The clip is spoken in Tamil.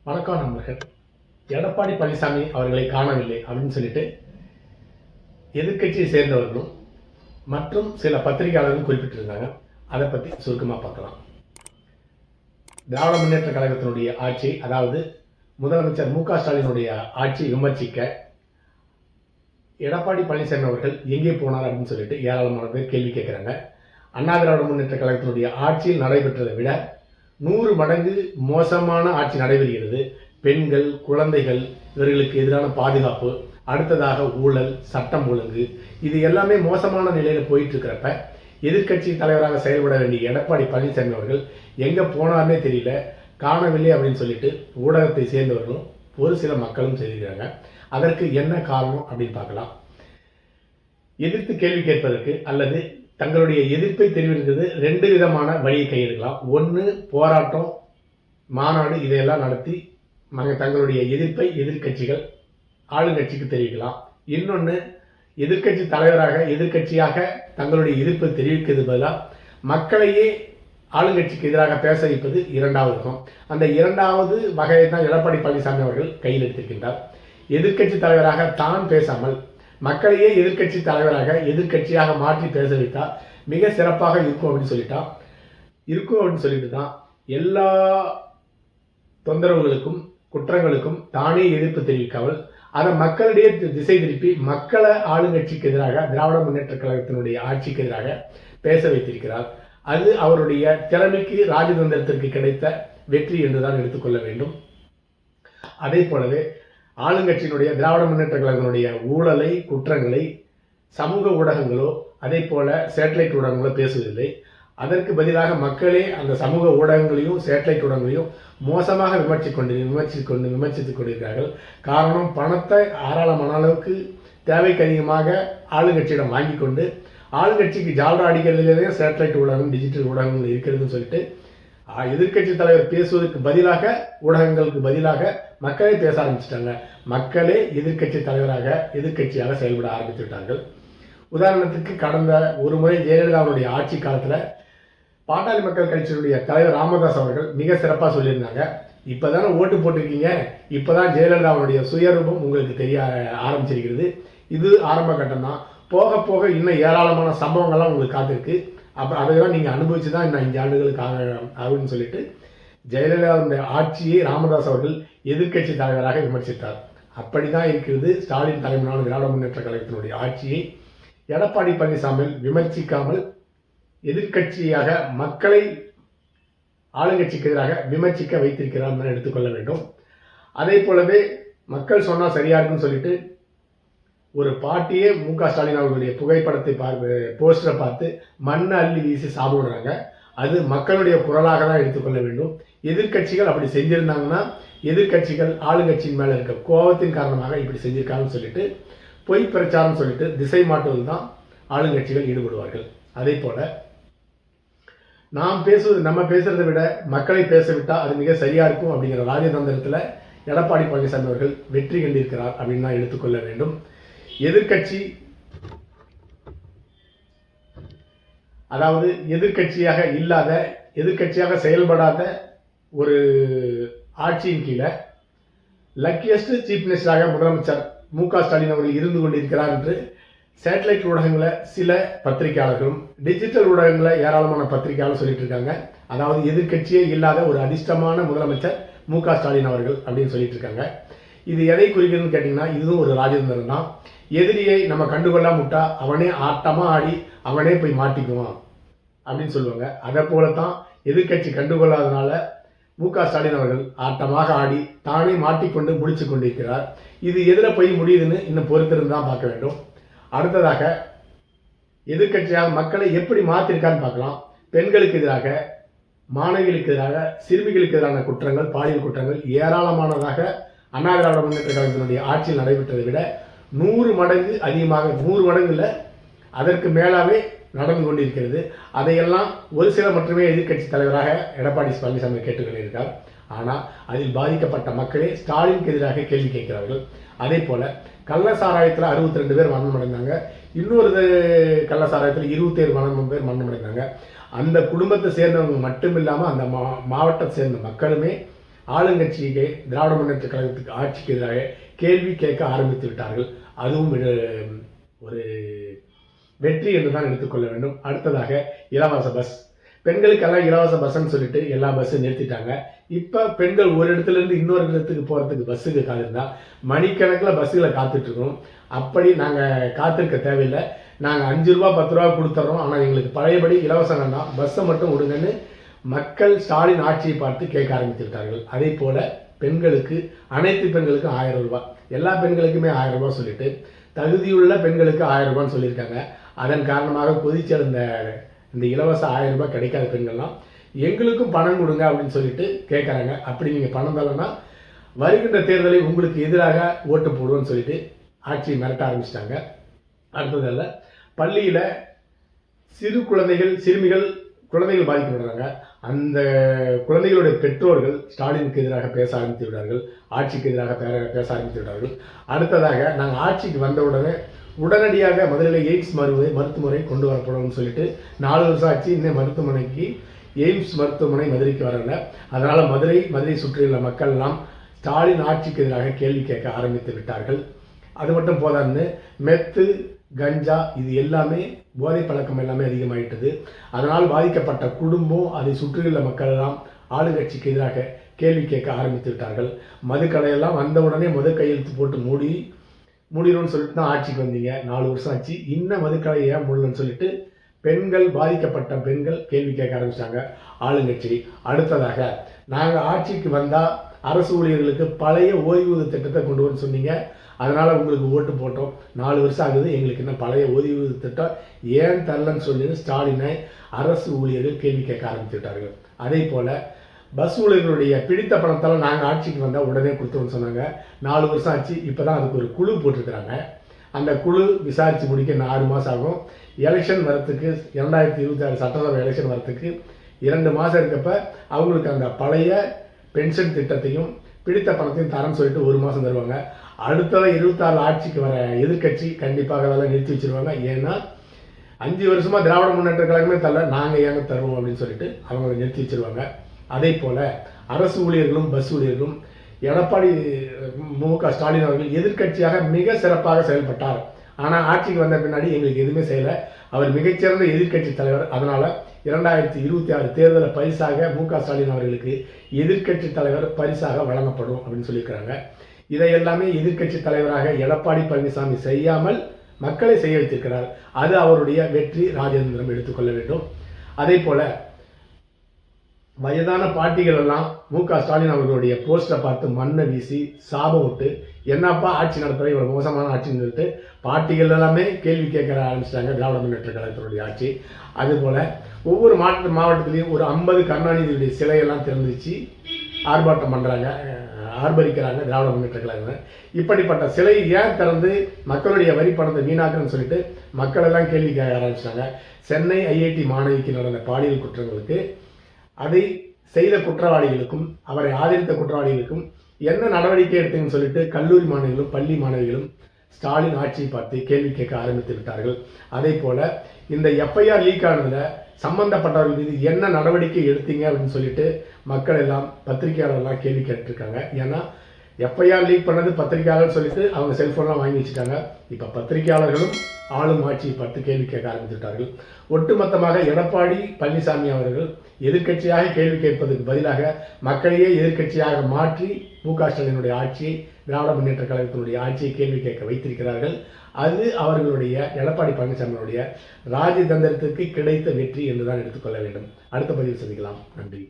வணக்கம் நண்பர்கள். எடப்பாடி பழனிசாமி அவர்களை காணவில்லை அப்படின்னு சொல்லிட்டு எதிர்கட்சியை சேர்ந்தவர்களும் மற்றும் சில பத்திரிகையாளர்களும் குறிப்பிட்டிருந்தாங்க. அதை பற்றி சுருக்கமாக பார்க்கலாம். திராவிட முன்னேற்ற கழகத்தினுடைய ஆட்சி, அதாவது முதலமைச்சர் மு.க.ஸ்டாலினுடைய ஆட்சி விமர்சிக்க எடப்பாடி பழனிசாமி அவர்கள் எங்கே போனார் அப்படின்னு சொல்லிட்டு ஏராளமான பேர் கேள்வி கேட்குறாங்க. அண்ணா திராவிட முன்னேற்ற கழகத்தினுடைய ஆட்சியில் நடைபெற்றதை விட 100 மடங்கு மோசமான ஆட்சி நடைபெறுகிறது. பெண்கள், குழந்தைகள் இவர்களுக்கு எதிரான பாதுகாப்பு, அடுத்ததாக ஊழல், சட்டம் ஒழுங்கு, இது எல்லாமே மோசமான நிலையில் போயிட்டு இருக்கிறப்ப எதிர்கட்சி தலைவராக செயல்பட வேண்டிய எடப்பாடி பழனிசாமி அவர்கள் எங்கே போனார்னே தெரியல, காணவில்லை அப்படின்னு சொல்லிட்டு ஊடகத்தை சேர்ந்தவர்களும் ஒரு சில மக்களும் செய்திருக்கிறாங்க. அதற்கு என்ன காரணம் அப்படின்னு பார்க்கலாம். எதிர்த்து கேள்வி கேட்பதற்கு அல்லது தங்களுடைய எதிர்ப்பை தெரிவிக்கிறது 2 விதமான வழியை கையெடுக்கலாம். ஒன்று, போராட்டம், மாநாடு இதையெல்லாம் நடத்தி தங்களுடைய எதிர்ப்பை எதிர்கட்சிகள் ஆளுங்கட்சிக்கு தெரிவிக்கலாம். இன்னொன்று, எதிர்கட்சி தலைவராக எதிர்கட்சியாக தங்களுடைய எதிர்ப்பை தெரிவிக்கிறது பதிலாக மக்களையே ஆளுங்கட்சிக்கு எதிராக பேச வைப்பது 2வது ரகம். அந்த 2வது வகையை தான் எடப்பாடி பழனிசாமி அவர்கள் கையில் எடுத்திருக்கின்றார். எதிர்கட்சி தலைவராக தான் பேசாமல் மக்களையே எதிர்கட்சி தலைவராக எதிர்கட்சியாக மாற்றி பேச வைத்தால் மிக சிறப்பாக இருக்கும் அப்படின்னு சொல்லிட்டு தான் எல்லா தொந்தரவுகளுக்கும் குற்றங்களுக்கும் தானே எதிர்ப்பு தெரிவிக்காமல் அதை மக்களிடையே திசை திருப்பி மக்களை ஆளுங்கட்சிக்கு எதிராக திராவிட முன்னேற்ற கழகத்தினுடைய ஆட்சிக்கு எதிராக பேச வைத்திருக்கிறார். அது அவருடைய திறமைக்கு, ராஜதந்திரத்திற்கு கிடைத்த வெற்றி என்றுதான் எடுத்துக்கொள்ள வேண்டும். அதே போலவே ஆளுங்கட்சியினுடைய திராவிட முன்னேற்ற கழகத்தினுடைய ஊழலை, குற்றங்களை சமூக ஊடகங்களோ அதே போல சேட்டலைட் ஊடகங்களோ பேசுவதில்லை. அதற்கு பதிலாக மக்களே அந்த சமூக ஊடகங்களையும் சேட்டலைட் ஊடகங்களையும் மோசமாக விமர்சித்துக் கொண்டிருக்கிறார்கள். காரணம், பணத்தை ஆறாளமான அளவுக்கு தேவைக்கு அதிகமாக ஆளுங்கட்சியிடம் வாங்கி கொண்டு ஆளுங்கட்சிக்கு ஜால்ரா அடிக்கிறதுலேயே சேட்டலைட் ஊடகம், டிஜிட்டல் ஊடகங்கள் இருக்கிறதுன்னு சொல்லிட்டு எதிர்கட்சி தலைவர் பேசுவதற்கு பதிலாக, ஊடகங்களுக்கு பதிலாக மக்களே பேச ஆரம்பிச்சிட்டாங்க. மக்களே எதிர்கட்சி தலைவராக எதிர்கட்சியாக செயல்பட ஆரம்பித்து விட்டார்கள். உதாரணத்துக்கு கடந்த ஒரு முறை ஜெயலலிதாவுடைய ஆட்சி காலத்தில் பாட்டாளி மக்கள் கட்சியினுடைய தலைவர் ராமதாஸ் அவர்கள் மிக சிறப்பாக சொல்லியிருந்தாங்க. இப்போதானே ஓட்டு போட்டிருக்கீங்க, இப்போதான் ஜெயலலிதாவுடைய சுயரூபம் உங்களுக்கு தெரிய ஆரம்பிச்சிருக்கிறது. இது ஆரம்ப கட்டம் தான், போக போக இன்னும் ஏராளமான சம்பவங்கள்லாம் உங்களுக்கு காத்திருக்கு. அப்புறம் அதையெல்லாம் நீங்கள் அனுபவிச்சு தான் இன்னும் 5 ஆண்டுகளுக்கு ஆகுன்னு சொல்லிட்டு ஜெயலலிதாவுடைய ஆட்சியை ராமதாஸ் அவர்கள் எதிர்கட்சி தலைவராக விமர்சித்தார். அப்படி தான் இருக்கிறது ஸ்டாலின் தலைமையிலான திராவிட முன்னேற்ற கழகத்தினுடைய ஆட்சியை எடப்பாடி பழனிசாமி விமர்சிக்காமல் எதிர்கட்சியாக மக்களை ஆளுங்கட்சிக்கு எதிராக விமர்சிக்க வைத்திருக்கிறார் தான் எடுத்துக்கொள்ள வேண்டும். அதே போலவே மக்கள் சொன்னால் சரியா இருக்குன்னு சொல்லிட்டு ஒரு பாட்டியே மு.க.ஸ்டாலின் அவர்களுடைய புகைப்படத்தை போஸ்டரை பார்த்து மண்ணை அள்ளி வீசி சாப்பிடுறாங்க. அது மக்களுடைய குரலாக தான் எடுத்துக்கொள்ள வேண்டும். எதிர்கட்சிகள் அப்படி செஞ்சிருந்தாங்கன்னா எதிர்கட்சிகள் ஆளுங்கட்சியின் மேலே இருக்க கோபத்தின் காரணமாக இப்படி செஞ்சிருக்காங்கன்னு சொல்லிட்டு பொய் பிரச்சாரம் சொல்லிட்டு திசை மாற்றுவதில் தான் ஆளுங்கட்சிகள் ஈடுபடுவார்கள். அதே போல நம்ம பேசுறதை விட மக்களை பேச விட்டால் அது மிக சரியா இருக்கும் அப்படிங்கிற ராஜதந்திரத்தில் எடப்பாடி பழனிசாமி அவர்கள் வெற்றி கண்டிருக்கிறார் அப்படின்னு தான் எடுத்துக்கொள்ள வேண்டும். எதிர்கட்சி, அதாவது எதிர்கட்சியாக இல்லாத, எதிர்கட்சியாக செயல்படாத ஒரு ஆட்சியின் கீழே லக்கியஸ்ட் சீஃப் மினிஸ்டராக முதலமைச்சர் மு.க.ஸ்டாலின் அவர்கள் இருந்து கொண்டிருக்கிறார் என்று சேட்டலைட் ஊடகங்களில் சில பத்திரிகையாளர்களும் டிஜிட்டல் ஊடகங்களில் ஏராளமான பத்திரிகையாளர் சொல்லிட்டு இருக்காங்க. அதாவது எதிர்கட்சியே இல்லாத ஒரு அதிர்ஷ்டமான முதலமைச்சர் மு.க.ஸ்டாலின் அவர்கள் அப்படின்னு சொல்லிட்டு இருக்காங்க. இது எதை குறிக்கிறதுன்னு கேட்டிங்கன்னா, இதுவும் ஒரு ராஜதந்திரம் தான். எதிரியை நம்ம கண்டுகொள்ளாம விட்டா அவனே ஆட்டமாக ஆடி அவனே போய் மாட்டிக்குவான் அப்படின்னு சொல்லுவாங்க. அதை போலத்தான் எதிர்கட்சி கண்டுகொள்ளாதனால மு.க.ஸ்டாலின் அவர்கள் ஆட்டமாக ஆடி தானே மாட்டிக்கொண்டு முடிச்சு கொண்டிருக்கிறார். இது எதில் போய் முடியுதுன்னு இன்னும் பொறுத்திருந்து தான் பார்க்க வேண்டும். அடுத்ததாக எதிர்கட்சியாக மக்களை எப்படி மாற்றிருக்கான்னு பார்க்கலாம். பெண்களுக்கு எதிராக, மாணவிகளுக்கு எதிராக, சிறுமிகளுக்கு எதிரான குற்றங்கள், பாலியல் குற்றங்கள் ஏராளமானதாக அண்ணா திராவிட முன்னேற்ற கழகத்தினுடைய ஆட்சியில் நடைபெற்றதை விட 100 மடங்கு அதிகமாக, 100 மடங்கு இல்லை அதற்கு மேலாவே நடந்து கொண்டிருக்கிறது. அதையெல்லாம் ஒரு சில மட்டுமே எதிர்கட்சி தலைவராக எடப்பாடி பழனிசாமி கேட்டுக்கொண்டிருக்கிறார். ஆனால் அதில் பாதிக்கப்பட்ட மக்களே ஸ்டாலினுக்கு எதிராக கேள்வி கேட்கிறார்கள். அதே போல கள்ளசாராயத்தில் 62 பேர் மரணமடைந்தாங்க. இன்னொரு கள்ளசாராயத்தில் 27 பேர் மரணமடைந்தாங்க. அந்த குடும்பத்தை சேர்ந்தவங்க மட்டும் இல்லாமல் அந்த மாவட்டத்தை சேர்ந்த மக்களுமே ஆளுங்கட்சிக்கு திராவிட முன்னேற்ற கழகத்துக்கு ஆட்சிக்கு எதிராக கேள்வி கேட்க ஆரம்பித்து விட்டார்கள். அதுவும் ஒரு வெற்றி என்று தான் எடுத்துக்கொள்ள வேண்டும். அடுத்ததாக இலவச பஸ். பெண்களுக்கெல்லாம் இலவச பஸ்ன்னு சொல்லிட்டு எல்லா பஸ்ஸும் நிறுத்திட்டாங்க. இப்போ பெண்கள் ஒரு இடத்துல இருந்து இன்னொரு இடத்துக்கு போகிறதுக்கு பஸ்ஸுக்கு காத்திருந்தா மணிக்கணக்கில் பஸ்ஸுகளை காத்துட்டு இருக்கோம். அப்படி நாங்கள் காத்திருக்க தேவையில்லை. நாங்கள் 5 ரூபா 10 ரூபா கொடுத்துட்றோம், ஆனால் எங்களுக்கு பழையபடி இலவசம் வேண்டாம், பஸ்ஸை மட்டும் விடுங்கன்னு மக்கள் ஸ்டாலின் ஆட்சியை பார்த்து கேட்க ஆரம்பித்திருக்கார்கள். அதே போல பெண்களுக்கு, அனைத்து பெண்களுக்கும் 1000 ரூபாய், எல்லா பெண்களுக்குமே 1000 ரூபாய் சொல்லிட்டு தகுதியுள்ள பெண்களுக்கு 1000 ரூபான்னு சொல்லியிருக்காங்க. அதன் காரணமாக கொதிச்செழுந்த இந்த இலவச 1000 ரூபாய் கிடைக்காத பெண்கள்லாம் எங்களுக்கும் பணம் கொடுங்க அப்படின்னு சொல்லிட்டு கேட்குறாங்க. அப்படி நீங்கள் பணம் தரலன்னா வருகின்ற தேர்தலில் உங்களுக்கு எதிராக ஓட்டு போடுவோன்னு சொல்லிட்டு ஆட்சியை மிரட்ட ஆரம்பிச்சிட்டாங்க. அடுத்ததில் பள்ளியில் சிறு குழந்தைகள், சிறுமிகள், குழந்தைகள் பாதிக்கப்படுறாங்க. அந்த குழந்தைகளுடைய பெற்றோர்கள் ஸ்டாலினுக்கு எதிராக பேச ஆரம்பித்து விட்டார்கள், ஆட்சிக்கு எதிராக பேச ஆரம்பித்து விட்டார்கள். அடுத்ததாக நாங்கள் ஆட்சிக்கு வந்தவுடனே உடனடியாக மதுரையில் எய்ம்ஸ் மருத்துவமனை கொண்டு வரப்படும் சொல்லிட்டு 4 வருஷம் ஆச்சு, இன்னும் மருத்துவமனைக்கு எய்ம்ஸ் மருத்துவமனை மதுரைக்கு வரல. அதனால் மதுரை சுற்றியுள்ள மக்கள் எல்லாம் ஸ்டாலின் ஆட்சிக்கு எதிராக கேள்வி கேட்க ஆரம்பித்து விட்டார்கள். அது மட்டும் போதான்னு மெத்து, கஞ்சா இது எல்லாமே போதை பழக்கம் எல்லாமே அதிகமாகிட்டது. அதனால் பாதிக்கப்பட்ட குடும்பம், அதை சுற்றியுள்ள மக்கள் எல்லாம் ஆளுங்கட்சிக்கு எதிராக கேள்வி கேட்க ஆரம்பித்து விட்டார்கள். மதுக்கடையெல்லாம் வந்த உடனே கையெழுத்து போட்டு மூடிடும்னு சொல்லிட்டு தான் ஆட்சிக்கு வந்தீங்க. 4 வருஷம் ஆச்சு, இன்னும் மதுக்கடை ஏன் மூடலன்னு சொல்லிட்டு பாதிக்கப்பட்ட பெண்கள் கேள்வி கேட்க ஆரம்பிச்சிட்டாங்க ஆளுங்கட்சி. அடுத்ததாக நாங்கள் ஆட்சிக்கு வந்தால் அரசு ஊழியர்களுக்கு பழைய ஓய்வூதிய திட்டத்தை கொண்டு வந்து சொன்னீங்க, அதனால் உங்களுக்கு ஓட்டு போட்டோம். 4 வருஷம் ஆகுது, எங்களுக்கு என்ன பழைய ஓய்வூதிய திட்டம் ஏன் தரலன்னு சொல்லி ஸ்டாலினை அரசு ஊழியர்கள் கேள்வி கேட்க ஆரம்பித்து விட்டார்கள். அதே போல் பஸ் ஊழியர்களுடைய பிடித்த பணத்தால் நாங்கள் ஆட்சிக்கு வந்தால் உடனே கொடுத்தோம்னு சொன்னாங்க. 4 வருஷம் ஆச்சு, இப்போ தான் அதுக்கு ஒரு குழு போட்டிருக்கிறாங்க. அந்த குழு விசாரித்து முடிக்க 6 மாதம் ஆகும். எலெக்ஷன் வரத்துக்கு 2026 சட்டசபை எலெக்ஷன் வரத்துக்கு 2 மாதம் இருக்கப்ப அவங்களுக்கு அந்த பழைய பென்ஷன் திட்டத்தையும் பிடித்த பணத்தையும் தரேன்னு சொல்லிட்டு 1 மாதம் தருவாங்க. அடுத்ததாக 26 ஆட்சிக்கு வர எதிர்கட்சி கண்டிப்பாக அதெல்லாம் நிறுத்தி வச்சிருவாங்க. ஏன்னா 5 வருஷமாக திராவிட முன்னேற்ற கழகமே தரல, நாங்கள் ஏங்க தருவோம் அப்படின்னு சொல்லிட்டு அவங்க நிறுத்தி வச்சிருவாங்க. அதே போல் அரசு ஊழியர்களும் பஸ் ஊழியர்களும் எடப்பாடி மு.க. ஸ்டாலின் அவர்கள் எதிர்கட்சியாக மிக சிறப்பாக செயல்பட்டார். ஆனால் ஆட்சிக்கு வந்த பின்னாடி எங்களுக்கு எதுவுமே செய்யலை. அவர் மிகச்சிறந்த எதிர்கட்சி தலைவர். அதனால் 2026 தேர்தலை பரிசாக மு.க. ஸ்டாலின் அவர்களுக்கு எதிர்கட்சி தலைவர் பரிசாக வழங்கப்படும் அப்படின்னு சொல்லியிருக்கிறாங்க. இதை எல்லாமே எதிர்கட்சி தலைவராக எடப்பாடி பழனிசாமி செய்யாமல் மக்களை செய்ய வைத்திருக்கிறார். அது அவருடைய வெற்றி, ராஜேந்திரம் எடுத்துக்கொள்ள வேண்டும். அதே போல வயதான பாட்டிகள் எல்லாம் மு.க. ஸ்டாலின் அவர்களுடைய போஸ்டரை பார்த்து மண்ணை வீசி சாபம் விட்டு, என்னப்பா ஆட்சி நடத்துகிற, இவ்வளோ மோசமான ஆட்சின்னு சொல்லிட்டு பாட்டிகள் எல்லாமே கேள்வி கேட்க ஆரம்பிச்சிட்டாங்க திராவிட முன்னேற்ற கழகத்தினுடைய ஆட்சி. அதுபோல் ஒவ்வொரு மாவட்டத்திலையும் ஒரு 50 கருணாநிதியுடைய சிலையெல்லாம் திறந்துச்சு ஆர்ப்பாட்டம் பண்ணுறாங்க, ஆர்ப்பரிக்கிறாங்க திராவிட முன்னேற்ற கழகம். இப்படிப்பட்ட சிலை ஏன் திறந்து மக்களுடைய வரி பணத்தை வீணாக்குன்னு சொல்லிட்டு மக்கள் எல்லாம் கேள்வி கேட்க ஆரம்பிச்சிட்டாங்க. சென்னை ஐஐடி மாணவிக்கு நடந்த பாலியல் குற்றங்களுக்கு, அதை செய்த குற்றவாளிகளுக்கும் அவரை ஆதரித்த குற்றவாளிகளுக்கும் என்ன நடவடிக்கை எடுத்தீங்கன்னு சொல்லிட்டு கல்லூரி மாணவிகளும் பள்ளி மாணவிகளும் ஸ்டாலின் ஆட்சியை பார்த்து கேள்வி கேட்க ஆரம்பித்து விட்டார்கள். அதே போல இந்த எஃப்ஐஆர் லீக் ஆனதுல சம்பந்தப்பட்டவர்கள் மீது என்ன நடவடிக்கை எடுத்தீங்க அப்படின்னு சொல்லிட்டு மக்கள் எல்லாம், பத்திரிகையாளர்லாம் கேள்வி கேட்டிருக்காங்க. ஏன்னா எஃப்ஐஆர் லீக் பண்ணது பத்திரிகையாளர் சொல்லிட்டு அவங்க செல்போன்லாம் வாங்கி வச்சுட்டாங்க. இப்போ பத்திரிகையாளர்களும் ஆளும் ஆட்சியை பார்த்து கேள்வி கேட்க ஆரம்பித்துவிட்டார்கள். ஒட்டுமொத்தமாக எடப்பாடி பழனிசாமி அவர்கள் எதிர்க்கட்சியாக கேள்வி கேட்பதற்கு பதிலாக மக்களையே எதிர்க்கட்சியாக மாற்றி மு.க. ஸ்டாலினுடைய ஆட்சியை, திராவிட முன்னேற்ற கழகத்தினுடைய ஆட்சியை கேள்வி கேட்க வைத்திருக்கிறார்கள். அது அவர்களுடைய எடப்பாடி பழனிசாமியுடைய ராஜதந்திரத்திற்கு கிடைத்த வெற்றி என்றுதான் எடுத்துக்கொள்ள வேண்டும். அடுத்த பதிவில் சந்திக்கலாம். நன்றி.